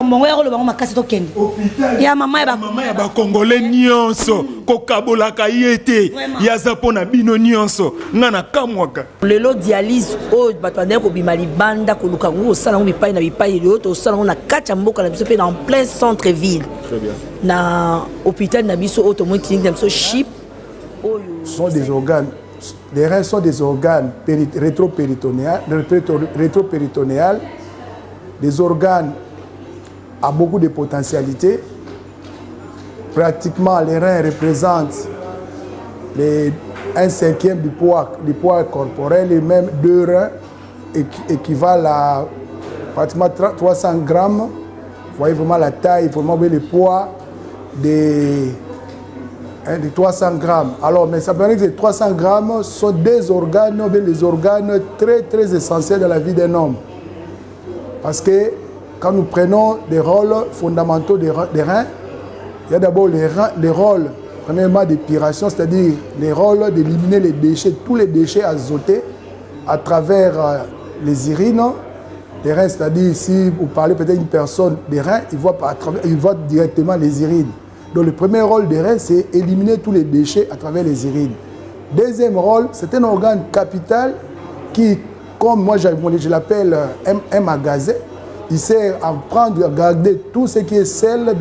mongo ya rolo bango makasi to kende. Ya maman ya ba congolais nyonso ko kabola ka yete ya zapona bino nyonso ngana kamwaka. Lelo dialyse o batande ko bima libanda ko luka ngo sala ngo bipai na bipai yoto sala ngo na kacha mboka na biso pe en plein centre ville. Très bien. Na hôpital na biso auto mo clinique na biso chip. Sont des organes. Les reins sont des organes rétropéritonéales, des organes à beaucoup de potentialités. Pratiquement, les reins représentent un cinquième du poids corporel et même 2 reins équivalent à pratiquement 300 grammes. Vous voyez vraiment la taille, vraiment le poids de 300 grammes. Alors, mais ça veut dire que ces 300 grammes sont des organes, les organes très très essentiels dans la vie d'un homme. Parce que quand nous prenons des rôles fondamentaux des reins, il y a d'abord les rôles, premièrement, d'épuration, c'est-à-dire les rôles d'éliminer les déchets, tous les déchets azotés à travers les urines. Les reins, c'est-à-dire si vous parlez peut-être d'une personne des reins, il voit directement les urines. Donc le premier rôle des reins, c'est éliminer tous les déchets à travers les urines. Deuxième rôle, c'est un organe capital qui, comme moi je l'appelle un magasin, il sert à prendre, à garder tout ce qui est sel,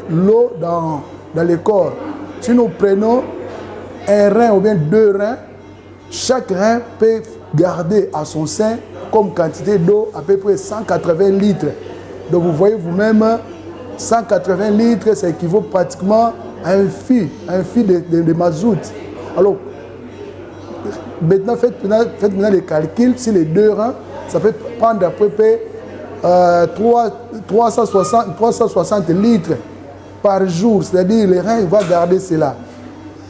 l'eau dans le corps. Si nous prenons un rein ou bien 2 reins, chaque rein peut garder à son sein comme quantité d'eau à peu près 180 litres. Donc vous voyez vous-même, 180 litres, ça équivaut pratiquement à un fût de mazout. Alors, maintenant, faites maintenant les calculs, si les 2 reins, ça peut prendre à peu près 360 litres par jour, c'est-à-dire les reins vont garder cela.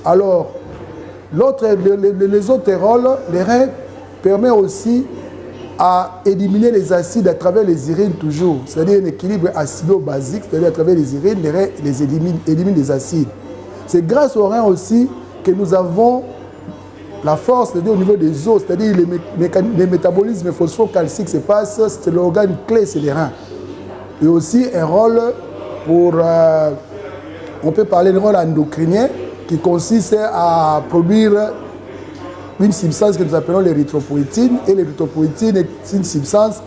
Alors, les autres rôles, les reins permettent aussi à éliminer les acides à travers les urines toujours, c'est-à-dire un équilibre acido-basique, c'est-à-dire à travers les urines, les reins éliminent les acides. C'est grâce aux reins aussi que nous avons la force, c'est-à-dire au niveau des os, c'est-à-dire les métabolismes phosphocalciques se passent, c'est l'organe clé, c'est les reins. Et aussi un rôle pour, on peut parler de rôle endocrinien, qui consiste à produire une substance que nous appelons l'érythropoïétine. Et l'érythropoïétine est une substance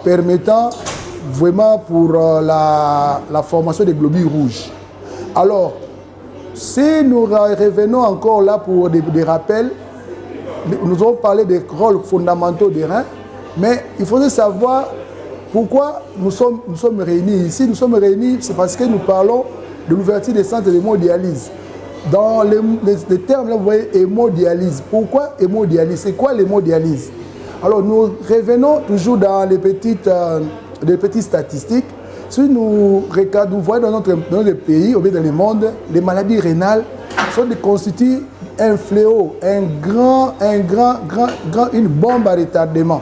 permettant vraiment pour la formation des globules rouges. Alors, si nous revenons encore là pour des rappels, nous avons parlé des rôles fondamentaux des reins, mais il faudrait savoir pourquoi nous sommes réunis ici. Nous sommes réunis, c'est parce que nous parlons de l'ouverture des centres d'hémodialyse. Dans les termes, là, vous voyez hémodialyse. Pourquoi hémodialyse? C'est quoi l'hémodialyse? Alors, nous revenons toujours dans les petites statistiques. Si nous voyons dans notre pays, ou bien dans le monde, les maladies rénales constituent un fléau, une bombe à retardement.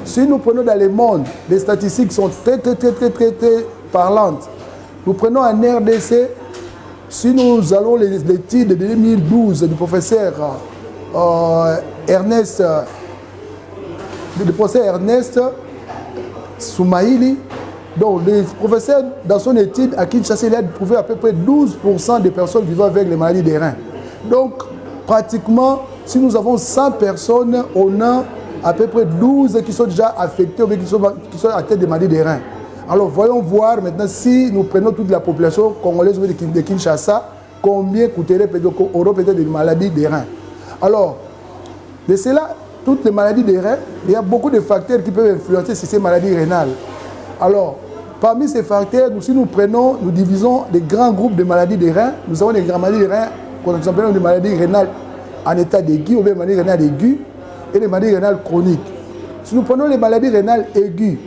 Si nous prenons dans le monde, les statistiques sont très parlantes. Nous prenons en RDC, si nous allons les études de 2012 du professeur Ernest Soumaïli, donc le professeur, dans son étude à Kinshasa, il a trouvé à peu près 12% des personnes vivant avec les maladies des reins. Donc, pratiquement, si nous avons 100 personnes, on a à peu près 12 qui sont déjà affectées ou qui sont atteintes des maladies des reins. Alors, voyons voir maintenant si nous prenons toute la population congolaise de Kinshasa, combien coûterait peut-être des maladies des reins. Alors, de cela, toutes les maladies des reins, il y a beaucoup de facteurs qui peuvent influencer sur ces maladies rénales. Alors, parmi ces facteurs, si nous prenons, nous divisons des grands groupes de maladies des reins. Nous avons des grandes maladies des reins, qu'on appelle des maladies rénales en état aigu ou bien maladies rénales aiguës et les maladies rénales chroniques. Si nous prenons les maladies rénales aiguës,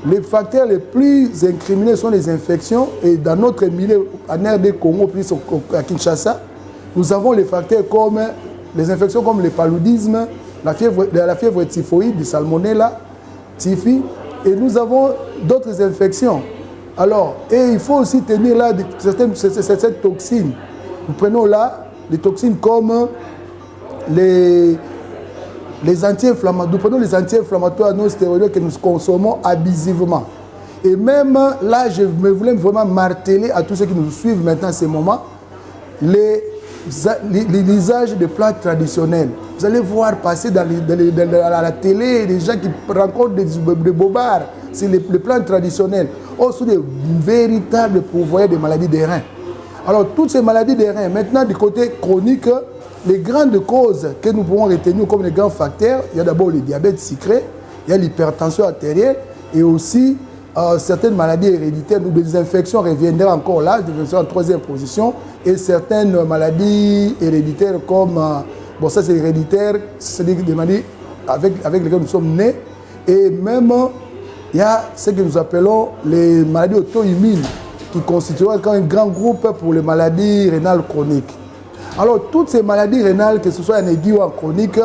les facteurs les plus incriminés sont les infections. Et dans notre milieu, en RD Congo, plus à Kinshasa, nous avons les facteurs comme les infections comme le paludisme, la fièvre typhoïde, le salmonella, typhi, et nous avons d'autres infections. Alors, et il faut aussi tenir là certaines toxines. Nous prenons là des toxines comme les anti-inflammatoires, nous prenons les anti-inflammatoires non stéroïdes que nous consommons abusivement. Et même là, je voulais vraiment marteler à tous ceux qui nous suivent maintenant à ce moment, l'usage de plantes traditionnelles. Vous allez voir passer à la télé des gens qui rencontrent des bobards. C'est les plantes traditionnelles. Ce sont des véritables pourvoyeurs des maladies des reins. Alors, toutes ces maladies des reins, maintenant du côté chronique, les grandes causes que nous pouvons retenir comme les grands facteurs, il y a d'abord le diabète sucré, il y a l'hypertension artérielle et aussi certaines maladies héréditaires. Nous, des infections reviendraient encore là, en troisième position, et certaines maladies héréditaires comme, bon ça c'est héréditaire, c'est-à-dire des maladies avec lesquelles nous sommes nés, et même il y a ce que nous appelons les maladies auto-immunes, qui constitueraient un grand groupe pour les maladies rénales chroniques. Alors toutes ces maladies rénales, que ce soit en aigu ou en chronique,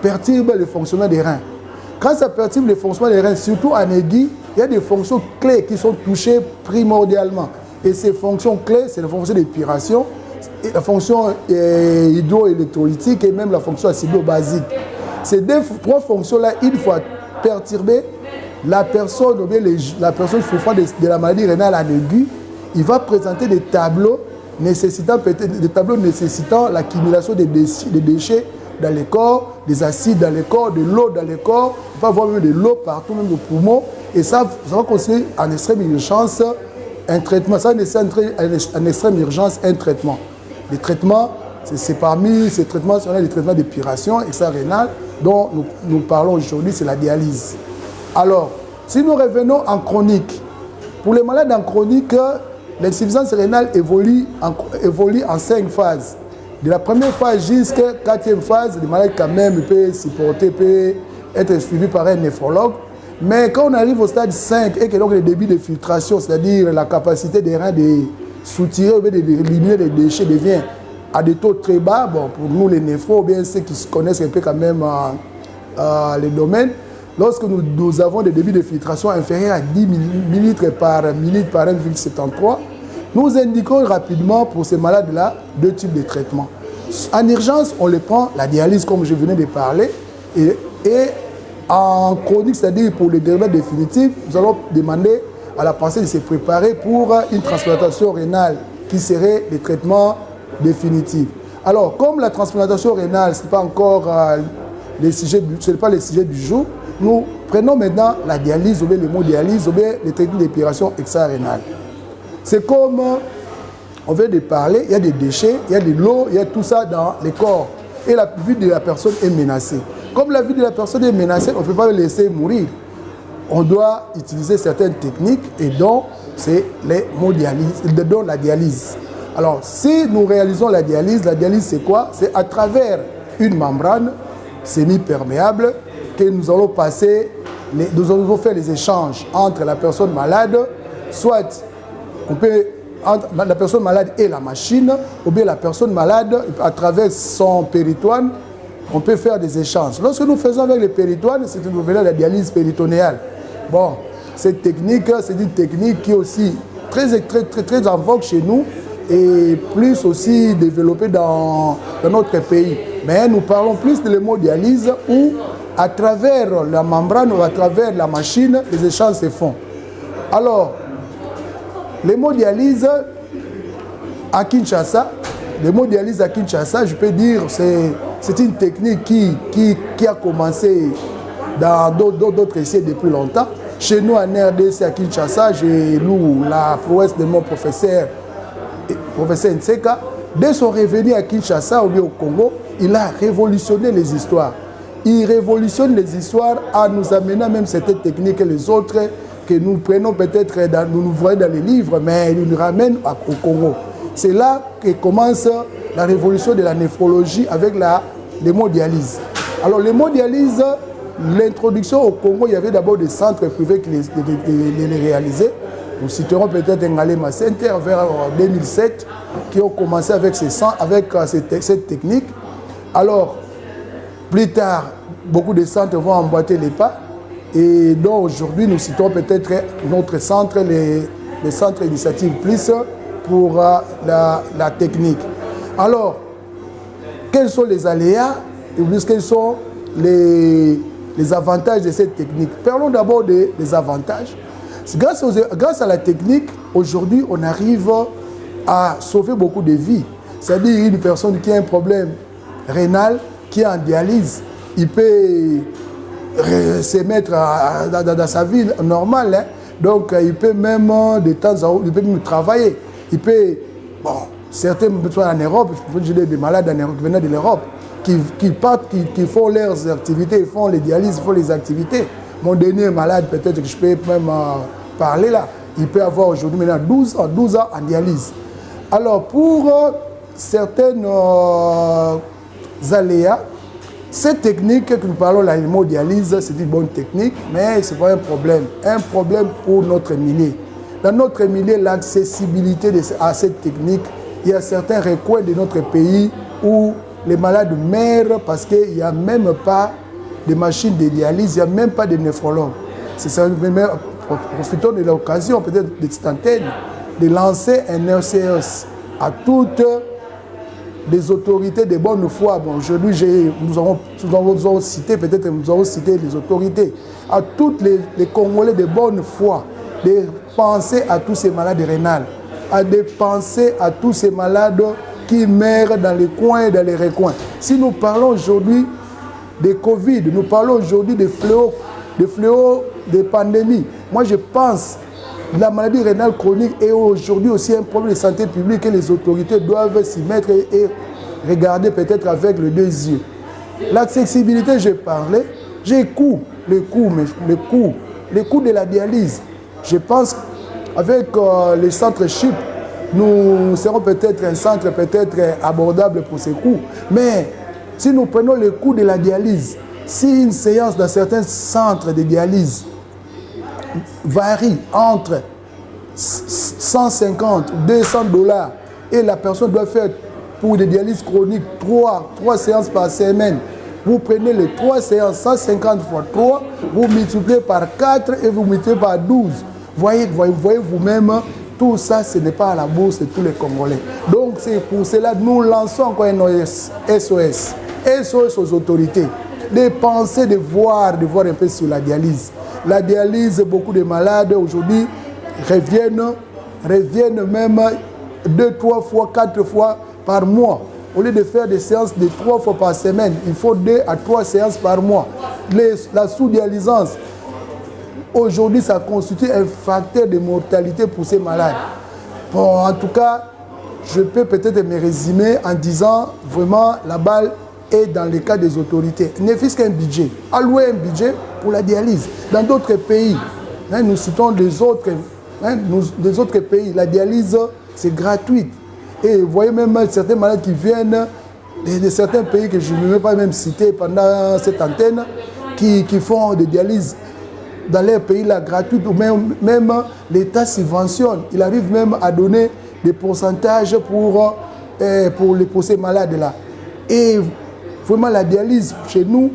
perturbent le fonctionnement des reins. Quand ça perturbe le fonctionnement des reins, surtout en aigu, il y a des fonctions clés qui sont touchées primordialement. Et ces fonctions clés, c'est la fonction d'épuration, la fonction hydroélectrolytique et même la fonction acido-basique. Ces trois fonctions-là, une fois perturbées, la personne souffrant de la maladie rénale en aigu, il va présenter des tableaux nécessitant l'accumulation des déchets dans les corps, des acides dans les corps, de l'eau dans les corps, il va avoir même de l'eau partout, même aux poumons, et ça va constituer en extrême urgence un traitement. Ça nécessite en extrême urgence un traitement. Les traitements, c'est parmi ces traitements, on a les traitements d'épuration extra-rénale dont nous parlons aujourd'hui, c'est la dialyse. Alors, si nous revenons en chronique, pour les malades en chronique, l'insuffisance rénale évolue en 5 phases. De la première phase jusqu'à la 4e phase, les malades quand même peuvent supporter, peuvent être suivis par un néphrologue. Mais quand on arrive au stade 5 et que donc le débit de filtration, c'est-à-dire la capacité des reins de soutirer ou d'éliminer les déchets devient à des taux très bas, bon, pour nous les néphros, ou bien ceux qui se connaissent un peu quand même les domaines, lorsque nous avons des débits de filtration inférieurs à 10 ml par minute par 1,73, nous indiquons rapidement pour ces malades-là 2 types de traitements. En urgence, on les prend, la dialyse comme je venais de parler, et en chronique, c'est-à-dire pour les dérivés définitifs, nous allons demander à la pensée de se préparer pour une transplantation rénale qui serait le traitement définitif. Alors, comme la transplantation rénale, ce n'est pas encore le sujet du jour, nous prenons maintenant la dialyse, ou bien l'hémodialyse, ou bien les traitements d'épuration extra-rénale. C'est comme on vient de parler, il y a des déchets, il y a de l'eau, il y a tout ça dans les corps. Et la vie de la personne est menacée. Comme la vie de la personne est menacée, on ne peut pas le laisser mourir. On doit utiliser certaines techniques et donc c'est la dialyse. Alors, si nous réalisons la dialyse c'est quoi? C'est à travers une membrane semi-perméable que nous allons passer, nous allons faire les échanges entre la personne malade, soit entre la personne malade et la machine, ou bien la personne malade, à travers son péritoine, on peut faire des échanges. Lorsque nous faisons avec le péritoine, c'est une nouvelle la dialyse péritonéale. Bon, cette technique, c'est une technique qui est aussi très en vogue chez nous et plus aussi développée dans notre pays. Mais nous parlons plus de l'hémodialyse où, à travers la membrane ou à travers la machine, les échanges se font. Alors, l'hémodialyse à Kinshasa, je peux dire, c'est une technique qui a commencé dans d'autres essais depuis longtemps. Chez nous, en RDC à Kinshasa, j'ai lu la prouesse de mon professeur Nseka. Dès son revenu à Kinshasa ou bien au Congo, il a révolutionné les histoires. Il révolutionne les histoires en nous amenant même certaines techniques et les autres que nous prenons peut-être, nous voyons dans les livres, mais il nous ramène au Congo. C'est là que commence la révolution de la néphrologie avec l'hémodialyse. Alors l'hémodialyse, l'introduction au Congo, il y avait d'abord des centres privés qui les réalisaient. Nous citerons peut-être Ngalema Center vers 2007 qui ont commencé avec cette technique. Alors, plus tard, beaucoup de centres vont emboîter les pas. Et donc aujourd'hui, nous citons peut-être notre centre, les centres initiatives plus pour la technique. Alors, quels sont les aléas et quelles sont les avantages de cette technique. Parlons d'abord des avantages. Grâce à la technique, aujourd'hui, on arrive à sauver beaucoup de vies. C'est-à-dire une personne qui a un problème rénal, qui est en dialyse, il peut se mettre dans sa vie normale. Hein. Donc, il peut même de temps en temps, il peut même travailler. Il peut, bon, certains personnes en Europe, j'ai des malades en Europe, qui venaient de l'Europe, qui partent, qui font leurs activités, ils font les dialyses, ils font les activités. Mon dernier malade, peut-être que je peux même parler là, il peut avoir aujourd'hui maintenant 12 ans en dialyse. Alors, pour certaines aléas, cette technique que nous parlons, la hémodialyse, c'est une bonne technique, mais ce n'est pas un problème. Un problème pour notre milieu. Dans notre milieu, l'accessibilité à cette technique, il y a certains recoins de notre pays où les malades meurent parce qu'il n'y a même pas de machines de dialyse, il n'y a même pas de néphrologue. Profitons de l'occasion, peut-être de cette antenne, de lancer un RCS à toutes les autorités de bonne foi. Bon, aujourd'hui, nous avons cité, peut-être nous avons cité les autorités, à tous les Congolais de bonne foi, de penser à tous ces malades rénales, de penser à tous ces malades qui meurent dans les coins et dans les recoins. Si nous parlons aujourd'hui de Covid, nous parlons aujourd'hui de fléaux, de pandémies. Moi, je pense que la maladie rénale chronique est aujourd'hui aussi un problème de santé publique et les autorités doivent s'y mettre et regarder peut-être avec les deux yeux. L'accessibilité, j'ai parlé, j'ai le coût de la dialyse. Je pense qu'avec les centres CHIP, nous serons peut-être un centre peut-être abordable pour ces coûts. Mais si nous prenons le coût de la dialyse, si une séance dans certains centres de dialyse varie entre 150 200 $, et la personne doit faire pour des dialyses chroniques 3 séances par semaine, vous prenez les 3 séances, 150 fois 3, vous multipliez par 4 et vous multipliez par 12. Voyez vous-même, tout ça, ce n'est pas à la bourse de tous les Congolais. Donc c'est pour cela que nous lançons encore un SOS. SOS aux autorités. De penser, de voir un peu sur la dialyse. La dialyse, beaucoup de malades aujourd'hui reviennent même 2, 3 fois, 4 fois par mois. Au lieu de faire des séances de 3 fois par semaine, il faut 2 à 3 séances par mois. La sous-dialysance, aujourd'hui, ça constitue un facteur de mortalité pour ces malades. Bon, en tout cas, je peux peut-être me résumer en disant vraiment la balle est dans les cas des autorités. Ne fût-ce qu'un budget. Allouer un budget pour la dialyse. Dans d'autres pays, nous citons les autres pays, la dialyse, c'est gratuit. Et vous voyez même certains malades qui viennent de certains pays que je ne vais pas même citer pendant cette antenne, qui font des dialyses dans leur pays là, gratuites, ou même l'État subventionne. Il arrive même à donner des pourcentages pour ces malades-là. Et vraiment la dialyse chez nous,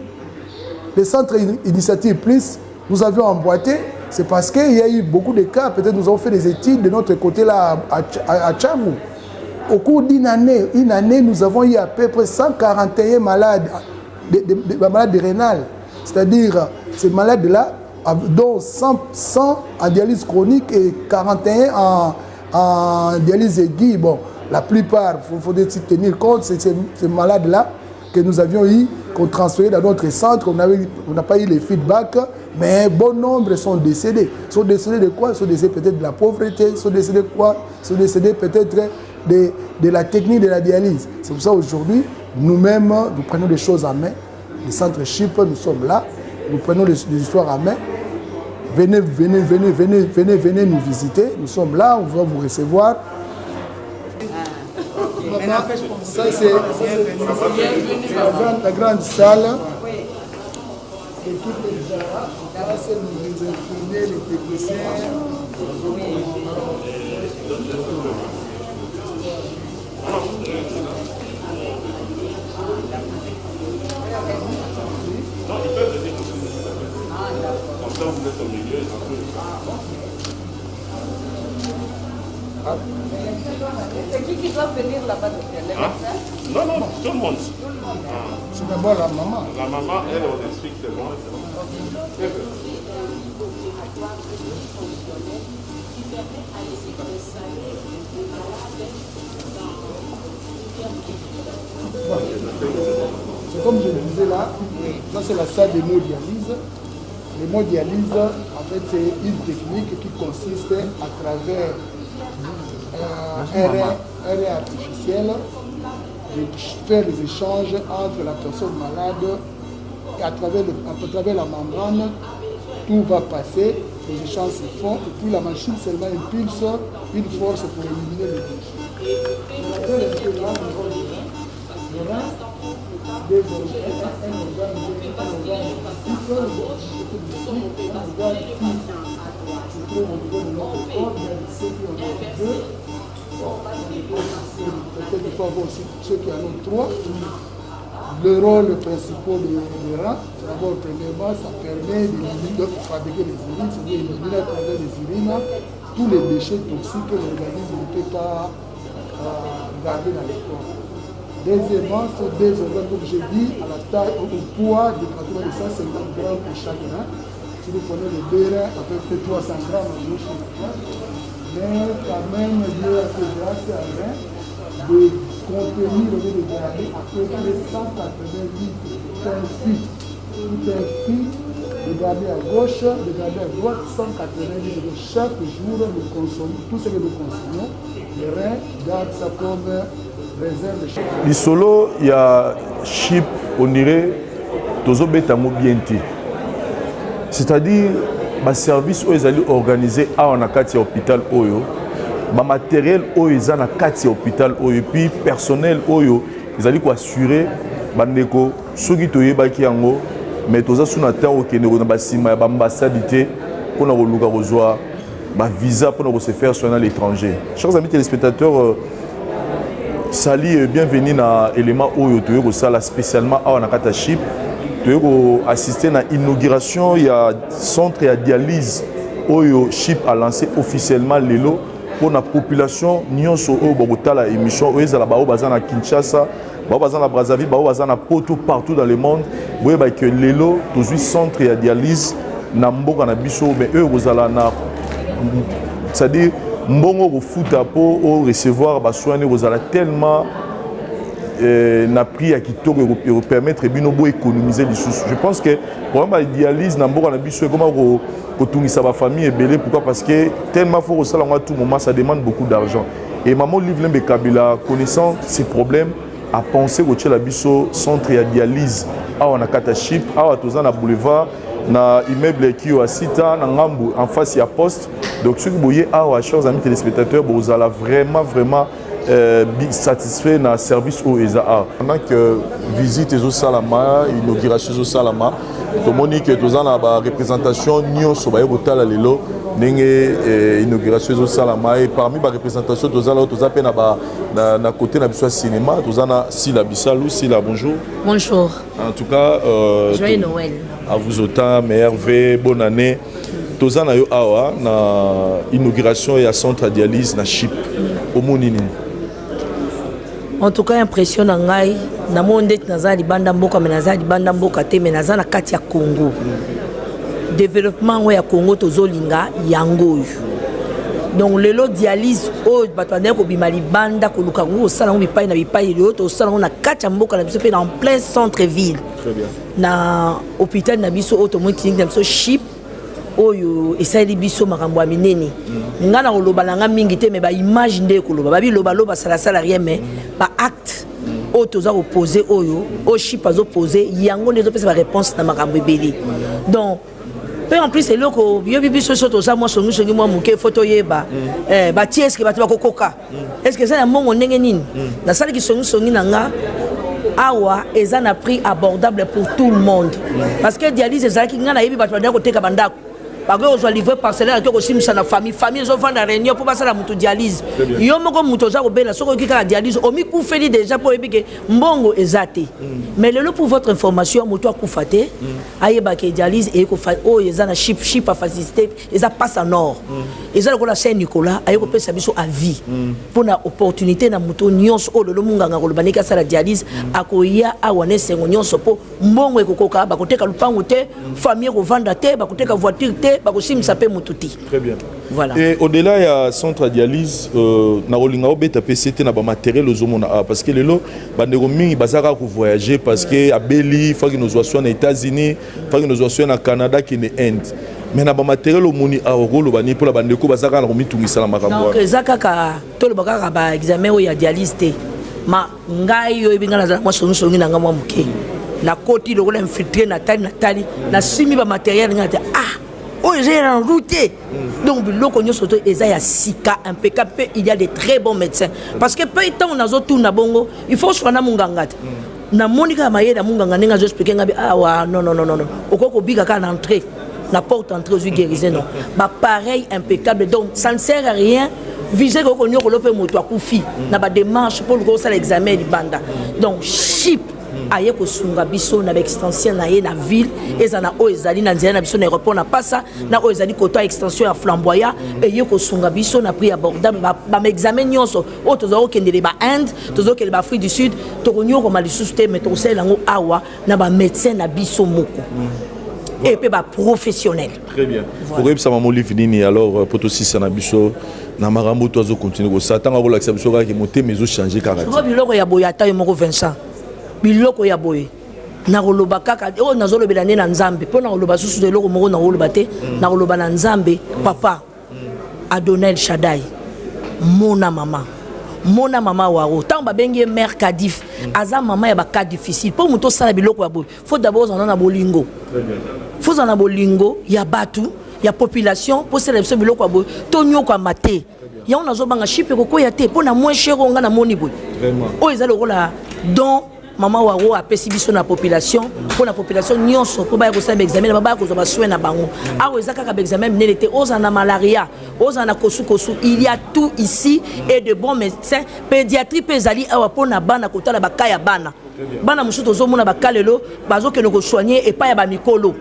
les centres Initiative Plus, nous avions emboîté, c'est parce qu'il y a eu beaucoup de cas, peut-être nous avons fait des études de notre côté là à Tchangou. Au cours d'une année, nous avons eu à peu près 141 malades, malades rénales. C'est-à-dire, ces malades-là, dont 100 en dialyse chronique et 41 en dialyse aiguë. Bon, la plupart, il faut tenir compte, c'est ces malades-là que nous avions eu, qu'on transférait dans notre centre. On n'a pas eu les feedbacks, mais bon nombre sont décédés. Sont décédés de quoi? Sont décédés peut-être de la pauvreté, sont décédés de quoi? Sont décédés peut-être de la technique de la dialyse. C'est pour ça aujourd'hui, nous-mêmes, nous prenons des choses en main. Les centres CHIP, nous sommes là, nous prenons les histoires en main. Venez nous visiter, nous sommes là, on va vous recevoir. Ça c'est la grande salle. Et tout est déjà là. Là c'est les infirmiers, les techniciens. C'est qui doit venir là-bas, docteur? Non, non, tout le monde. C'est d'abord la maman. La maman, elle, on explique le nom. C'est comme je le disais là, ça c'est la salle d'hémodialyse. L'hémodialyse, en fait, c'est une technique qui consiste à travers un rein artificiel de faire des échanges entre la personne malade et à travers la membrane, tout va passer, les échanges se font et puis la machine seulement impulse une force pour éliminer les déchets. Le rein, des organes, un organe qui se trouve au niveau de notre corps, il y a ceux qui en ont deux, peut-être qu'il faut avoir aussi ceux qui en ont trois. Le rôle principal du rein, d'abord, premièrement, ça permet de fabriquer les urines, c'est-à-dire éliminer à travers les urines tous les déchets toxiques que l'organisme ne peut pas garder dans le corps. Deuxièmement, ces deux organes, comme j'ai dit, à la taille, au poids de pratiquement de 150 grammes pour chaque rein. Si vous prenez les deux reins, à peu près 300 grammes à gauche et à droite. Mais quand même, Dieu a fait grâce à rein de contenir au lieu de garder à peu près 180 litres d'un fil. Tout un fil, de garder à gauche, de garder à droite, 180 litres. Chaque jour, nous consommons, tout ce que nous consommons, les reins gardent ça comme Lisolo, il y a chip, on dirait, tozo betamo bienti. C'est-à-dire, ma service où ils allaient organiser à un hôpital Oyo, ma matériel où ils allaient à hôpital Oyo, puis personnel Oyo, ils allaient assurer, bandeko, ceux qui toye baki yango, mais toza suna terre au Kenya, on a basima, ambassade pour nous rejoindre, visa pour nous se faire soigner à l'étranger. Chers amis téléspectateurs. Sali, bienvenue dans l'élément Oyo, tu es spécialement à Nakata Chip. Tu es assisté à l'inauguration, il y a un centre de dialyse Oyo Chip a lancé officiellement l'élo pour la population. Nous avons la émission où ils sont à Kinshasa, à Brazzaville, à Poto, partout dans le monde. Vous voyez que l'élo, tout le centre de dialyse, Nambo, mais eux, vous allez c'est-à-dire, mbongo ko futa po o recevoir ba soigner vous allez tellement na prix à kitoko pour permettre bino bo économiser les sous. Je pense que pour la dialyse na mboka na biso comment ko tungisa ba famille et belé pourquoi parce que tellement faut ça à tout moment ça demande beaucoup d'argent. Et maman livre Lembe Kabila connaissant ces problèmes a pensé que la biso centre de dialyse à Nakata Chip à Tozana boulevard na immeuble qui est à Sita na Ngambu en face il y a poste. Donc, si vous voyez, chers amis téléspectateurs, vous allez vraiment satisfait dans le service au ESA. Pendant que visite au Salama, inauguration au Salama, tout le monde dit que nous avons une représentation Nyon Sobaye Botala Lelo, inauguration au Salama. Et parmi les représentations, nous avons à côté de cinéma, nous avons Sila Bissalou. Sila, bonjour. Bonjour. En tout cas, joyeux Noël. À vous autant, merveille, bonne année. Tozana yo awa na inauguration et à centre de dialyse na Chip au Monini. En tout cas impressionnant ngai na monde naza libanda mboka menaza libanda mboka te menaza na kati ya Congo. Développement ya Congo tozolinga yango. Donc lelo dialyse o batwane ko bima libanda ko luka ngo sala ngo bipai na bipai yo to sala ngo na kati ya mboka na biso pe en plein centre ville. Très bien. Na hôpital na biso auto clinique na biso Chip oyo esali biso makambo ya minene nga na koloba nanga mingi te mais ba image nde koloba babi loba sala rien mais ba acte oyo toza opposé oyo o Chip azo poser yango nde ezopesa ba réponse na makambo ebele donc pe en plus c'est loko yo biso so toza moi songi moi muke photo yeba ba ti est-ce que bato bakokoka est-ce que ça na mongo ndenge nini na sala ki songi nanga awa eza na prix abordable pour tout le monde parce que dialyse ezalaki nga na yebi bato bandako koteka bandako parce que livrer parcellaire que aussi na famille ils ont vendu la réunion pour passer la moto dialyse yo moko moto za ko bela soko ki ka dialyse o mi kufeli déjà pour ebike mbongo ezate mais le pour votre information moto akufate ayeba ke dialyse e ko fa o ezana chip a facilité eza passe en or ezana ko la Saint Nicolas ayeko pesa biso à vie pour na opportunité na moto nyonso o lelo munganga ko banika sala dialyse akoya awane sengo nyonso po mbongo ekokoka bakoteka lupango te famille ko vanda te bakoteka voiture te bakosimisa pe mututi. Très bien. Voilà. Et au-delà il y a centre de dialyse na olinga obeta PCT na ba matériel ozomona parce que lelo bandeko mingi bazaka ko voyager parce que a Beli faut que nous soyons aux États-Unis, faut que nous soyons au Canada qui ne Inde. Mais na ba matériel o moni a rolo bani pour la bandeko bazaka na komitungisa la makambo. Donc zakaka to le bakaka ba examen o ya dialyse te. Ma ngai yo ebinga na moi songi na ngamwa muke. Na koti le rola infiltré na tali na simi ba matériel ngata oh j'ai en route donc biloko nyo soto eza ya sika impeccable il y a des très bons médecins parce que peu temps on a zo tourna bongo il faut soit na mungangata na monika mayeda munganga nenga zo expliquer ngabi non okoko biga ka na entrée la porte entrée aux guérisés non ba pareil impeccable donc ça ne sert à rien viser ko nyo ko lope moto akufi na ba démarche pour ko ça l'examen du banda donc chip aye ko sunga biso na extension na ye na ville ezana o ezali na nzela na biso na aéroport na passa na o ezali koto extension ya flamboyant et ye ko sunga biso na prix abordable ba examen nyonso o tozo kendele ba Inde tozo kendele ba Afrique du Sud to konyo ko malisusu te mais to sela ngo awa na ba médecin na biso moko et puis ba professionnel. Très bien. Pour que ça maman livini alors pour aussi ça na biso na marambo tozo continuer ko ça tanga ko la biso ka ki monter mais zo changer caractère. Ko biloko ya boyata yo moko Vincent. Biloko ya boye na koloba kaka o nazolobela ne na nzambe po na koloba susu de loko moko na koloba te na koloba na nzambe papa Adonel Shaddai mona mama waro tant ba bengi mère Kadif aza mama ya ba cas difficile po muto sala biloko ya boye faut d'abord on a bolingo faut on a bolingo ya batu ya population pour cela biloko ya boye to nyoko amate ya on azobanga chipe ko ya te po na moins cher nga na moni boye vraiment o ezalo ko la don maman waro a pesibiso na population pour la population nyonso ko ba ko sa examen ba ko ba soin na bango awo ezaka ka examen n'était aux na malaria aux na kosu il y a tout ici et de bons médecins pédiatrie pezali awa pona bana kotala ba kaya bana musuto zo mona ba kalelo bazo ke no ko soigner et pas ya ba mikolo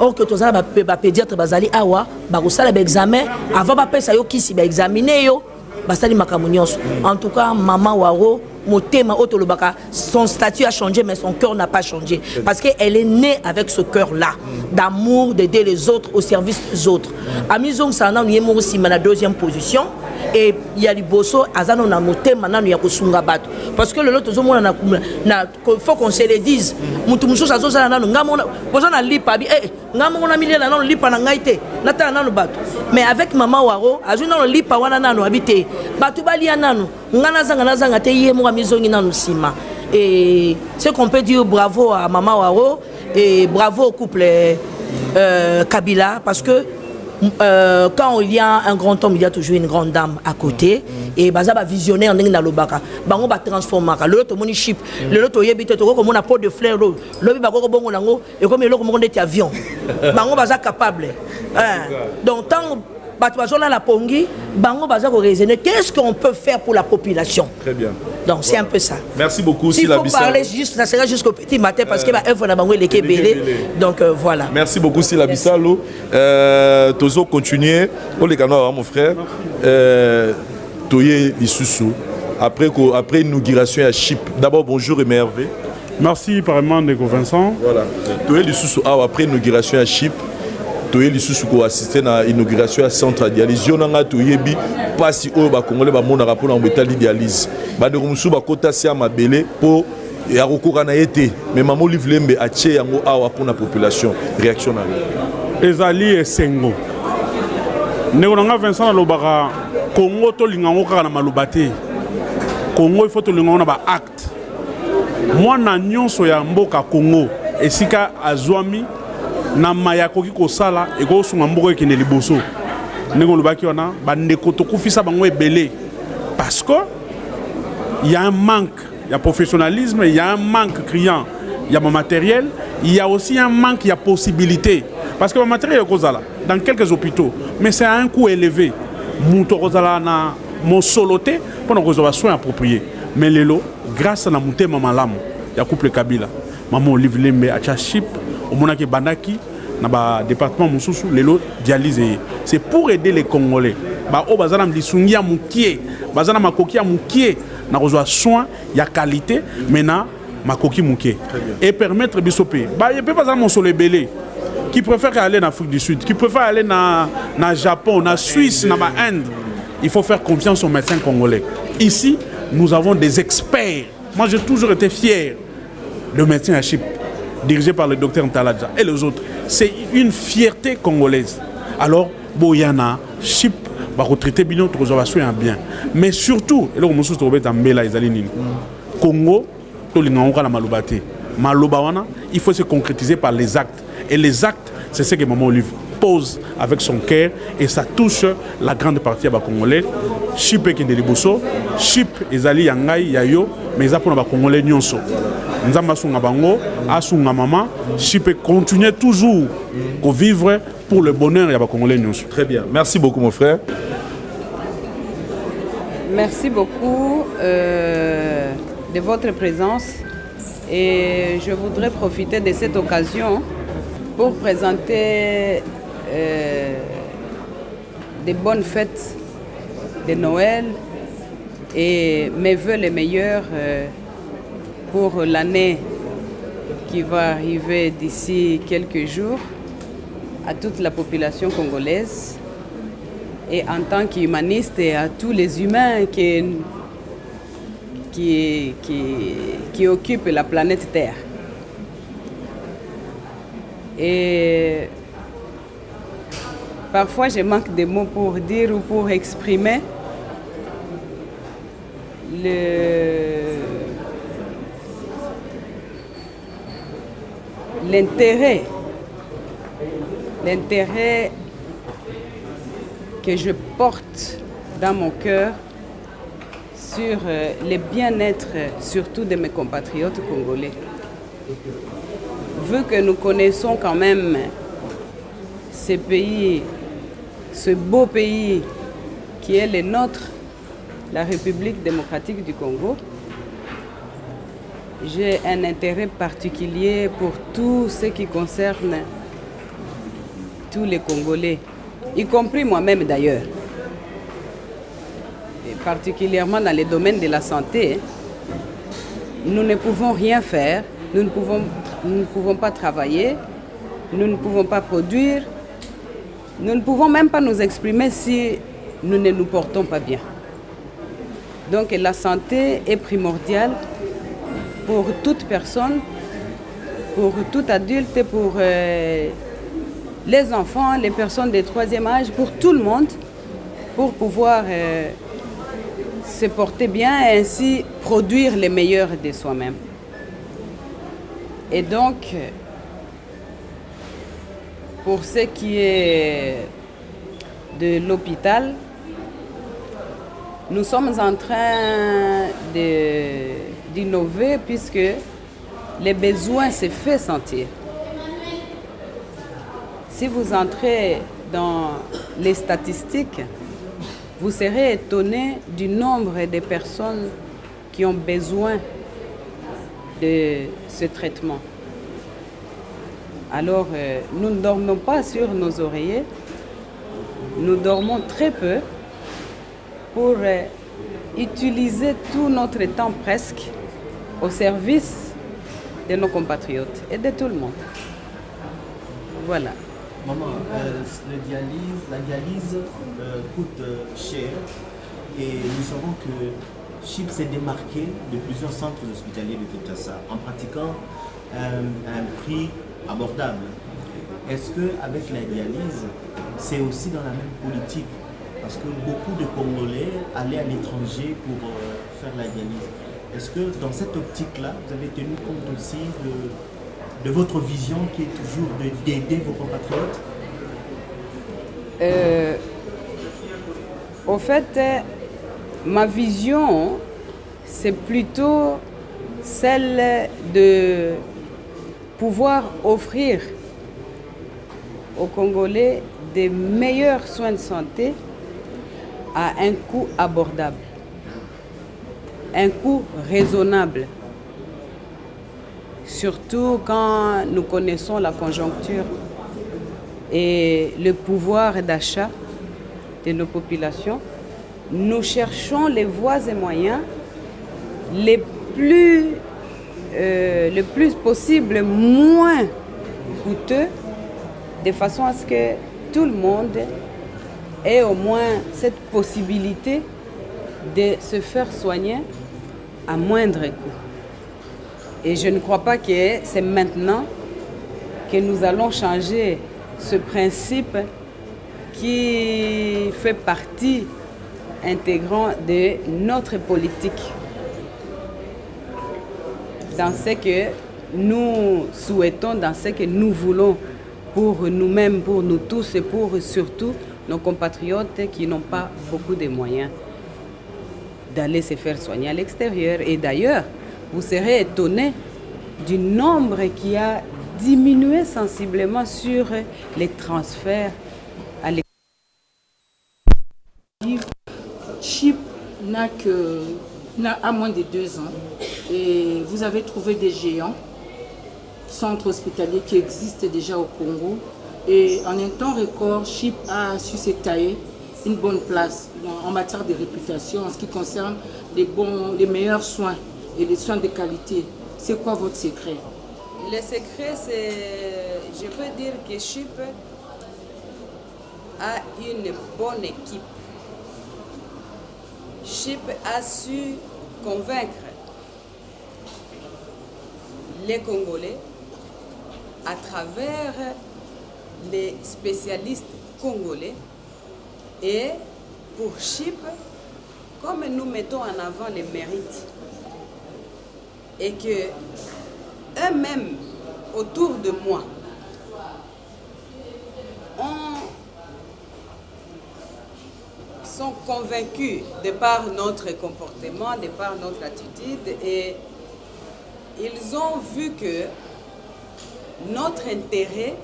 or que tozala ba pédiatre bazali awa ba ko sala ba examen avant ba pesa yo kisi ba examiner yo basali makambo nyonso en tout cas maman waro Motema Otolobaka, son statut a changé, mais son cœur n'a pas changé. Parce qu'elle est née avec ce cœur-là, d'amour, d'aider les autres au service des autres. Amizong Sana, nous sommes aussi dans la deuxième position. Et il y a du bosso, Azano na Motema, nous y a Kosunga Bato. Parce que le lot, il faut qu'on se le dise. Moutoumousso, ça zoza na ngamona, bozana lipa bi, ngamona milé na non lipa na ngaite, nata na no bato. Mais avec maman Waro, azuna no lipa wana na no habité. Bato bali anano, ngana zanga te yé mo amizongi na no sima. Et ce qu'on peut dire bravo à maman Waro et bravo au couple Kabila parce que quand il y a un grand homme, il y a toujours une grande dame à côté. Et baza ba visionnaire ndenge na lobaka. Bango ba transformer ka. Le lot moni ship, le lot oyebite to ko mona pot de fleur rouge. Lobi ba ko bongo nango et comme le ko mo ndeti avion. Bango baza capable. Donc tant bazola la pongi, bango baza ko raisonner qu'est-ce qu'on peut faire pour la population. Très bien. Donc c'est un peu ça. Merci beaucoup il faut parler juste, ça sera jusqu'au petit matin parce que bah œuvre na bango les kebele. Donc voilà. Merci beaucoup Sila Bissalo. Tozo continuer. Pour les canaux mon frère. Toye Lisusu. Après inauguration à Chip. D'abord bonjour et merveille. Merci apparemment de Vincent. Voilà. Toye Lisusu après inauguration à Chip. Toye Lisusu ko assister na inauguration à centre de dialyse. Yonanga toyebi pasi o ba congolais ba mona rapport na hôpital dialyse. Ba de musu ba kota sia mabele po ya kokoka na été. Mais maman Livlembe a tie yango awa pour la population. Réaction na. Ezali esengo. Nekonanga Vincent na lobaka Congo to lingango kaka na malobate. Congo il faut to lingango na ba acte. Moi na nyonso ya mboka Congo esika azwami na mayakoki ko sala e ko sunga mboka ekene liboso. Ndeko lobaki wana bandeko to kufisa bango ebele parce que il y a un manque, il y a professionnalisme, il y a un manque criant, il y a mon matériel, il y a aussi un manque, il y a possibilité. Parce que le matériel est dans quelques hôpitaux, mais c'est à un coût élevé. Mouto Rosala na mon soloté pour nous recevoir soins appropriés. Mais lelo, grâce à la montée maman lam, ya couple Kabila, maman Olive Lembe a chip, au monaki bandaki, na ba département Moussoussou, lelo dialyse. C'est pour aider les Congolais. Ba o bazana mlisungia mukie, bazana makokia mukie, na recevoir soins, ya qualité, maintenant makoki mukie. Et permettre bisopé. Ba yé peut pas mon soleil belé. Qui préfère aller en Afrique du Sud, qui préfère aller dans le Japon, dans la Suisse, dans l'Inde. Il faut faire confiance aux médecins congolais. Ici, nous avons des experts. Moi, j'ai toujours été fier de médecins à Chip, dirigé par le docteur Ntaladja et les autres. C'est une fierté congolaise. Alors, Boyana, Chip, va retraiter bien, bien. Mais surtout, et là, on se trouve dans Mbela, Congo, il faut se concrétiser par les actes. Et les actes, c'est ce que Maman Olive pose avec son cœur et ça touche la grande partie des Congolais. Chip et Kindeliboso, Chip et Zali Yangai Yayo, mais ça pour les Congolais nyonso. Nzamba sunga bango, asunga mama, Chip continue toujours à vivre pour le bonheur des Congolais nyonso. Très bien, merci beaucoup mon frère. Merci beaucoup de votre présence et je voudrais profiter de cette occasion pour présenter des bonnes fêtes de Noël et mes vœux les meilleurs pour l'année qui va arriver d'ici quelques jours à toute la population congolaise et en tant qu'humaniste et à tous les humains qui occupent la planète Terre. Et parfois, je manque de mots pour dire ou pour exprimer l'intérêt que je porte dans mon cœur sur le bien-être, surtout de mes compatriotes congolais. Vu que nous connaissons quand même ce pays, ce beau pays qui est le nôtre, la République démocratique du Congo, j'ai un intérêt particulier pour tout ce qui concerne tous les Congolais, y compris moi-même d'ailleurs. Et particulièrement dans le domaine de la santé, nous ne pouvons rien faire, nous ne pouvons pas travailler, nous ne pouvons pas produire, nous ne pouvons même pas nous exprimer si nous ne nous portons pas bien. Donc la santé est primordiale pour toute personne, pour tout adulte, pour les enfants, les personnes de troisième âge, pour tout le monde, pour pouvoir se porter bien et ainsi produire le meilleur de soi-même. Et donc, pour ce qui est de l'hôpital, nous sommes en train d'innover puisque les besoins se font sentir. Si vous entrez dans les statistiques, vous serez étonné du nombre de personnes qui ont besoin de ce traitement. Alors, nous ne dormons pas sur nos oreillers, nous dormons très peu pour utiliser tout notre temps presque au service de nos compatriotes et de tout le monde. Voilà. Maman, la dialyse coûte cher et nous savons que Chip s'est démarqué de plusieurs centres hospitaliers de Kinshasa en pratiquant un prix abordable. Est-ce qu'avec la dialyse, c'est aussi dans la même politique? Parce que beaucoup de Congolais allaient à l'étranger pour faire la dialyse. Est-ce que dans cette optique-là, vous avez tenu compte aussi de votre vision qui est toujours d'aider vos compatriotes? Au fait, ma vision, c'est plutôt celle de pouvoir offrir aux Congolais des meilleurs soins de santé à un coût abordable, un coût raisonnable. Surtout quand nous connaissons la conjoncture et le pouvoir d'achat de nos populations, nous cherchons les voies et moyens le plus possible moins coûteux, de façon à ce que tout le monde ait au moins cette possibilité de se faire soigner à moindre coût. Et je ne crois pas que c'est maintenant que nous allons changer ce principe qui fait partie intégrante de notre politique. Dans ce que nous souhaitons, dans ce que nous voulons pour nous-mêmes, pour nous tous et pour surtout nos compatriotes qui n'ont pas beaucoup de moyens d'aller se faire soigner à l'extérieur. Et d'ailleurs, vous serez étonnés du nombre qui a diminué sensiblement sur les transferts à l'extérieur. Chip n'a moins de 2 ans et vous avez trouvé des géants, centres hospitaliers qui existent déjà au Congo, et en un temps record, Chip a su se tailler une bonne place en matière de réputation en ce qui concerne les meilleurs soins et les soins de qualité. C'est quoi votre secret? Le secret, c'est, je peux dire que Chip a une bonne équipe. Chip a su convaincre les Congolais à travers les spécialistes congolais. Et pour Chip, comme nous mettons en avant les mérites et que eux-mêmes autour de moi sont convaincus de par notre comportement, de par notre attitude, et ils ont vu que notre intérêt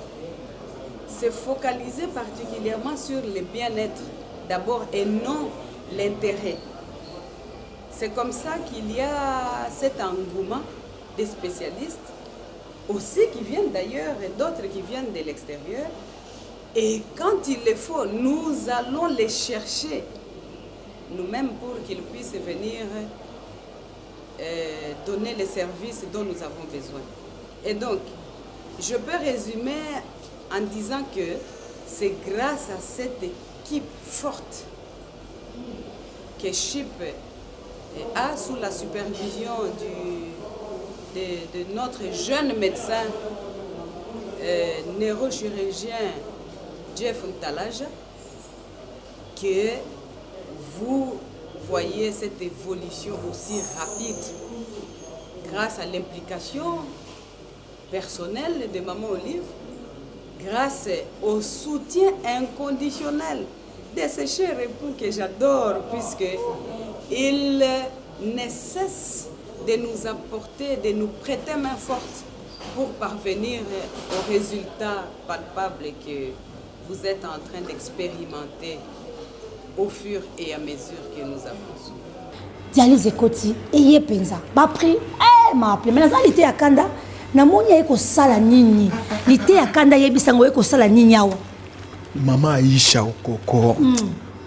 s'est focalisé particulièrement sur le bien-être d'abord et non l'intérêt. C'est comme ça qu'il y a cet engouement des spécialistes, aussi qui viennent d'ailleurs et d'autres qui viennent de l'extérieur. Et quand il le faut, nous allons les chercher nous-mêmes pour qu'ils puissent venir donner les services dont nous avons besoin. Et donc, je peux résumer en disant que c'est grâce à cette équipe forte que Chip a, sous la supervision de notre jeune médecin neurochirurgien Jeff Ntalaja, que vous voyez cette évolution aussi rapide grâce à l'implication personnelle de Maman Olive, grâce au soutien inconditionnel de ce cher époux que j'adore, puisqu'il ne cesse de nous apporter, de nous prêter main forte pour parvenir aux résultats palpables que vous êtes en train d'expérimenter au fur et à mesure que nous avançons. Dialyse Koti, eye penza. Ba pri, m'a appelé. Mais ça l'ité akanda, na moni eko sala nini. L'ité akanda yebisango eko sala nini awa. Maman Aïcha okoko.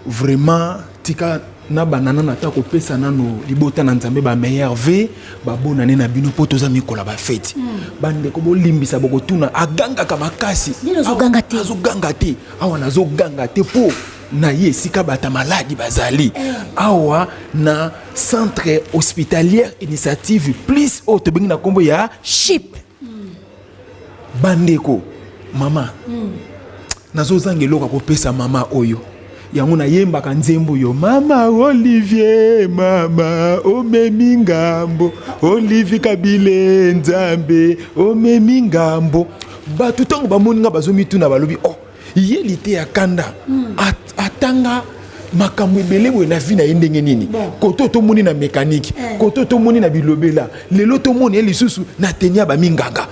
Vraiment tika na banana na ta ko pesa nano libota na nzambe ba meilleur ve ba bonane na bino poto za mikola ba fête. Bande ko bo limbisa boko tuna aganga ka makasi. Nino zo ganga te. Azo ganga te. Awa na zo ganga te po na ye sika bata maladi bazali. Awa na centre hospitalière initiative plus haute bengi na kombo ya Chip. Bandeko mama. Nazo zangelo ko pesa mama oyo. Yango na yemba kanzembo yo mama Olivier mama omemi ngambo Olivier Kabile Nzambe omemi ngambo batu tango bamoninga bazomituna balobi oh yelite ya kanda atanga makambo ebele na vie na ndenge nini koto to moni na mécanique koto to moni na bilobela lelo to moni lisusu na tenia ba minganga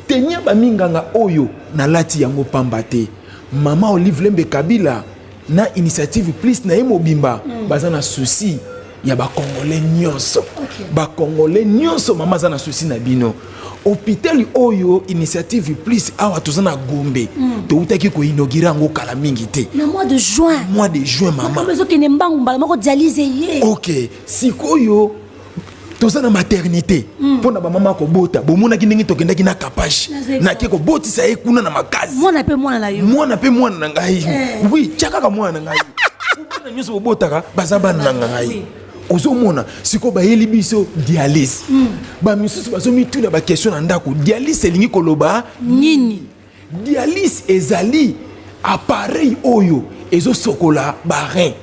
tenia baminganga oyo na lati yango pamba te mama Olive Lembe Kabila na initiative plus na mobimba baza na souci ya ba congolais nyonso ba congolais nyonso mama za na souci na bino hôpital oyo initiative plus awa tozana Gombe to utaki ko inaugurer ngo kala mingi te na mois de juin mama bezo kene mbangu mbala mako dialyse ye OK sikoyo tozana maternité pona ba mama ko bota bomona kinengi tokendaki na kapage na kiko botisa ye kuna na makazi mwana pe mwana na yo mwana pe mwana na ngai oui chaka ka mwana na ngai na nyuso botaka bazaba na ngai ozomona siko ba yeli biso dialyse ba misusu bazomi tuna ba question na ndako dialyse elingi koloba nini dialyse ezali appareil oyo ezo sokola ba rein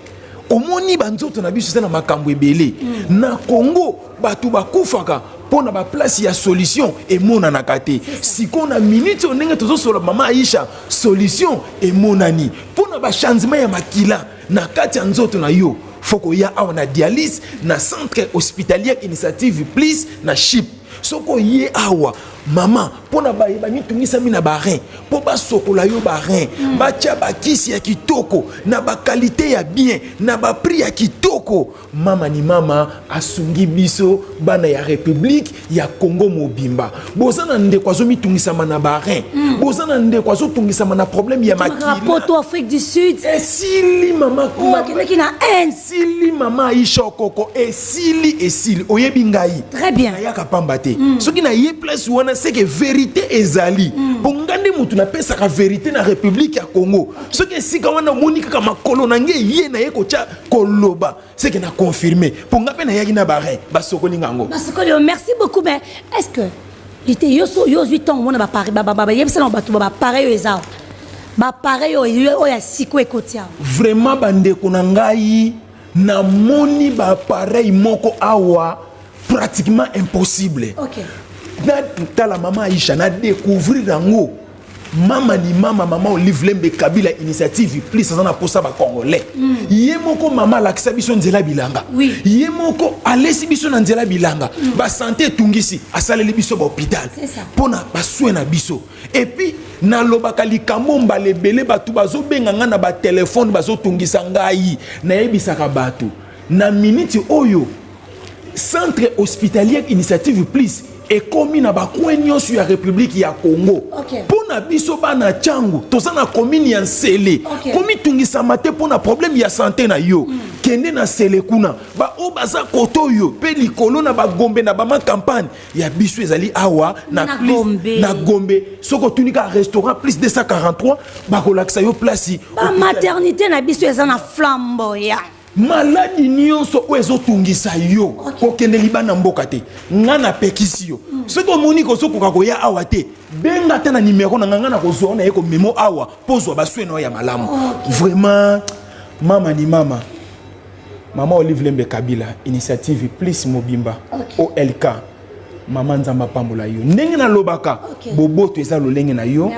omoni banzoto na biso na makambo ebele na Congo batu bakufaka pona ba place ya solution emonanaka te siko na minute onenge tozosola mama Aisha solution emonani pona ba changement ya makila na kati ya nzoto na yo foko ya awa na dialyse na centre hospitalier initiative plus na chip soko ye awa mama pona ba mitungisa mina ba rein po ba sokola yo ba rein ba tia ba kisi ya kitoko na ba qualité ya bien na ba prix ya kitoko mama ni mama asungi biso bana ya République ya Congo mobimba bozana nde kwazo mitungisa mana ba rein bozana nde kwazo tungisa mana problème ya makila poto Afrique du Sud esili mama qui na esili mama Aisha Koko esili oyebi ngai très bien na yaka pamba te soki na ye place wana c'est que vérité ezali bongande mutu na pesa ka vérité na République ya Congo soki esika wana monika ka makolo na nge ye na ye ko cha koloba c'est que na confirmer ponga pe na yaki na bare basokoli ngango basokoli merci beaucoup mais est-ce que lité yo 8 ans mona ba pare ba yebisa na batu ba pareil ezao ba pareil o ya siko ekotia vraiment bande ko na ngai na moni ba pareil moko awa pratiquement impossible. OK. Na la maman Aisha na découvrir rango mama ni mama Olive Lembe Kabila initiative plus ça na posa ba congolais. Yemoko mama lakisa biso nzela bilanga. Oui. Yemoko alesi biso na nzela bilanga. Ba santé tungisi asaleli biso ba hôpital. Pona ba soin na biso. Et puis na lobaka likambo mbalebele batu bazo benganga na ba téléphone bazo tungisa ngai na yebisaka batu. Na minute oyo centre hospitalier initiative plus et commis na bakwenyo sur la République ya Congo. Pona biso bana changu tozana commune ya Nsele. Komi tungisa mate pona problème ya santé na yo. Kende na Sele kuna ba obaza koto yo pe likolo na ba Gombe na ba ma campagne ya biso ezali awa na plus na Gombe soko tunika restaurant plus 243 ba kolakisa yo place ba maternité na biso ezana flamboya. Maladi nyonso ozo tungisa yo kokende libana mboka te ngana pekisi yo soko moniko soko kakoya awa te benga tena numéro na ngana kozwa na yeko memo awa pozwa basweno ya malamu vraiment mama ni mama Olive Lembe Kabila initiative plus mobimba OLK mama nzamba pambola yo ndenge na lobaka boboto eza lolenge na yo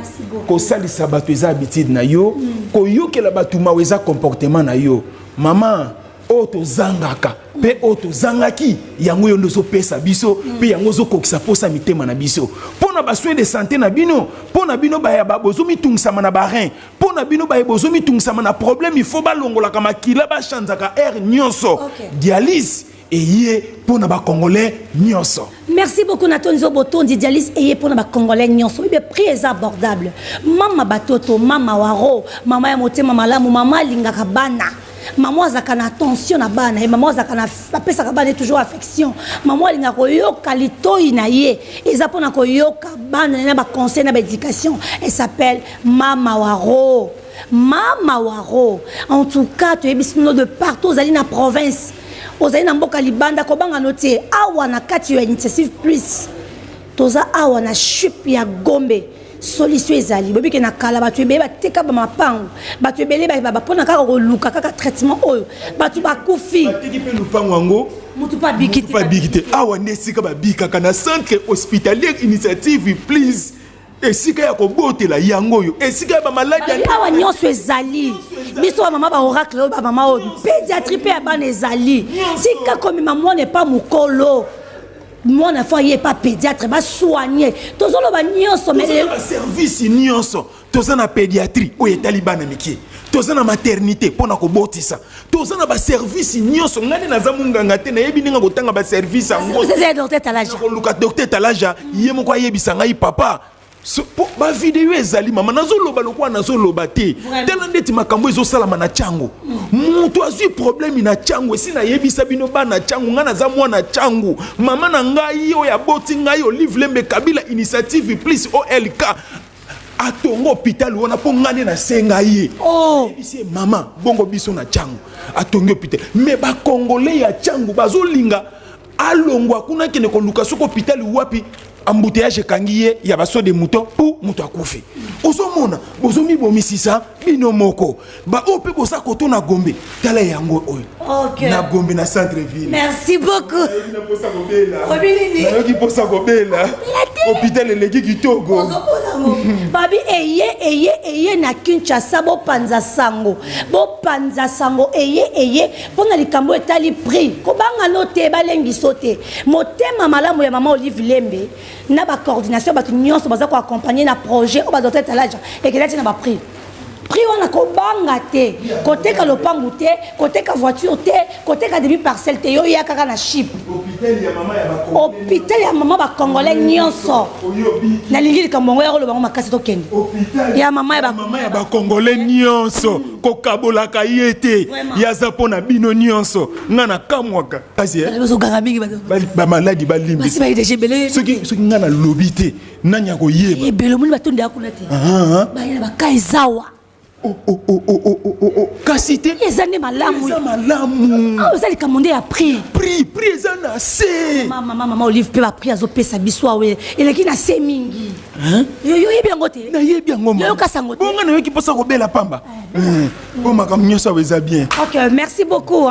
ko salisa bato eza habitude na yo ko yokela bato mawe eza comportement na yo mama oto zangaka pe oto zangaki yango yo ndozo pesa biso pe yango zo kokisa posa mitema na biso pona ba soin de santé na bino pona bino ba ya bozo mitungisa na ba rein pona bino ba bozo mitungisa na problème il faut ba longola kama kila ba chanzaka air nyonso dialyse eye pona ba congolais nyonso. Merci beaucoup Natonzo Botondi dialyse eye pona ba congolais nyonso. Le prix est abordable. Mama batoto, mama waro, mama ya motema malamu, mama lingaka bana. Maman azaka na attention na bana et maman azaka na pesa ka bana toujours affection. Maman linga ko yoka litoi na ye. Eza pona ko yoka bana na ba conseil na ba éducation. Elle s'appelle Mama Waro. Mama Waro. En tout cas, tu es bisno de partout aux na province. Aux na mboka libanda ko banga noté awa na kati yo initiative plus. Toza awa na chip ya Gombe. Solution ezali bobi ke na kala batu ebele bateka ba mapango batu ebele ba pona kaka koluka kaka traitement oyo batu bakufi bateki pe lupango ngo mutu pa bikite awa nesika ba bikaka na centre hospitalier initiative please esika ya kobotela yango yo esika ba maladi awa nyonso ezali biso ba mama ba oracle ba mama pédiatrie pe ya bana ezali sika komi maman n'est pas mukolo mon enfant il est pas pédiatre va soigner tozolo ba nyonso mais service nyonso tozana pédiatrie o etaliba na miki tozana maternité pona ko botisa tozana ba service nyonso ngani na zamunganga te na yebi ninga kotanga ba service ngo c'est docteur Talaja ko luka docteur Talaja yemo kwa yebisa ngai papa ba vidéo ezali mama nazoloba lokwa nazoloba te tela ndeti makambo ezosalama na chango mutu azwi problème na chango esi na yebisa bino bana chango ngana za mwana chango mama na ngai yo ya boti ngai Olive Lembe Kabila initiative plus OLK atongo hôpital wana po ngane na senga ye bisi mama bongo biso na chango atongo hôpital mais ba congolais ya chango bazolinga alongwa kuna kene ko luka soko hôpital wapi embouteillage kangiye ya baso de mouton pour muto akufi ozomona bozomi bomisisa bino moko ba ope bosa koto na Gombe tala yango oyo na Gombe na centre ville. Merci beaucoup. Na posa kobela na yoki posa kobela hôpital eleki kitoko babi eye na Kinshasa bo panza sango eye pona likambo etali prix kobanga note balengi sote motema malamu ya mama Olive Lembe na ba coordination ba nyonso baza ko accompagner na projet o ba docteur Talaja et que là na ba prix wana ko banga te côté ka lopangu te côté ka voiture te côté ka début parcelle te yo ya kaka na chip hôpital ya mama ba congolais nyonso na lingi likambo ya lo bango makasi to kende ya mama ya ba congolais nyonso ko kabola ka yete ya zapo na bino nyonso ngana kamwaka kasi bazo garamiki ba maladi ba limbi basi ba idege belé soki ngana lobité nanya ko yeba belo muni batonde akuna te ba ina ba kaizawa kasite ezane malamu ozali kamonde ya prix ezana se mama Olive pe ba prix azo pesa biso awe eleki na se mingi yo yebi yango te na yebi yango yo kasango te bonga na yo ki posa ko bela pamba o makamnyo sa weza bien. OK, merci beaucoup.